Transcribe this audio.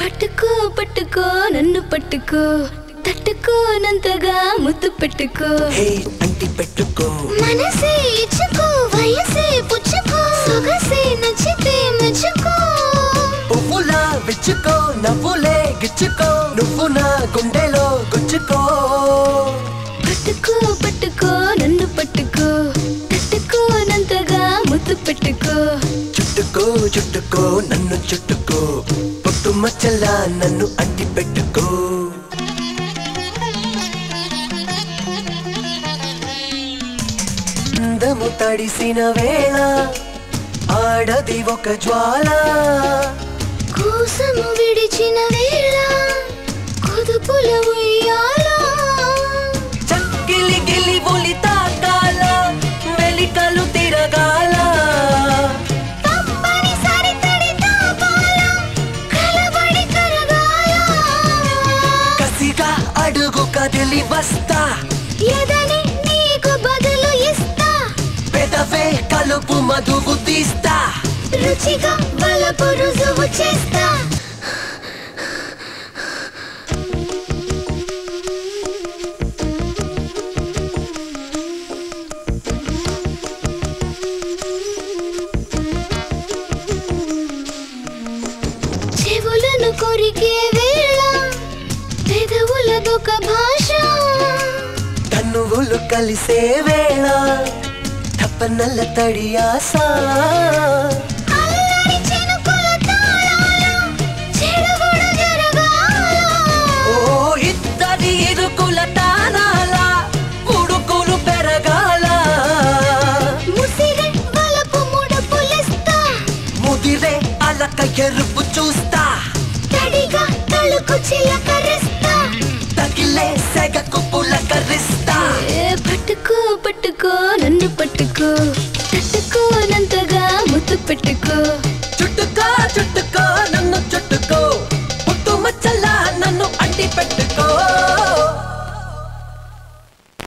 పట్టుకో పట్టుకో నన్ను పట్టుకో తట్టుకోనంతగా ముద్దు పెట్టుకో అంటి పెట్టుకో మనసే ఇచ్చుకో వయసే పుచ్చుకో సొగసే నచ్చితే మెచ్చుకో పువ్వులా విచ్చుకో నవ్వులే గిచ్చుకో నువ్వు నా గుండెలో గుచ్చుకో పట్టుకో పట్టుకో నన్ను పట్టుకో తట్టుకోనంతగా ముద్దు పెట్టుకో చుట్టుకో చుట్టుకో నన్ను చుట్టుకో పొట్టు మచ్చలా నన్ను అంటి పెట్టుకో అందము తడిసిన వేళ ఆడది ఒక జ్వాల కోసము విడిచిన వేళ కుదుపుల ఉయ్యాల చక్కిలి గిలి ఒలి తాకాల మెలికలు తిరగాల తప్పనిసరి తడి తాపాల కలబడి కరగాల కసిగా అడుగు కదిలి వస్తా ఎదని నీకు బదులు ఇస్తా పెదవే కలుపు మధువు తీస్తా రుచిగా బలపు రుజువు చేస్తా చెవులను కొరికే వేళ పెదవులదొక భాష కన్నువులు కలిసే వేళ తప్పనల్ల తడి ఆశ అల్లరి చినుకుల తాళాల చెడుగుడు జరగాల ఓ ఇద్దరి ఇరుకుల తానాల ఉడుకులు పెరగాల ముసిరే బలపు ముడుపులిస్తా ముదిరే అలక ఎరుపు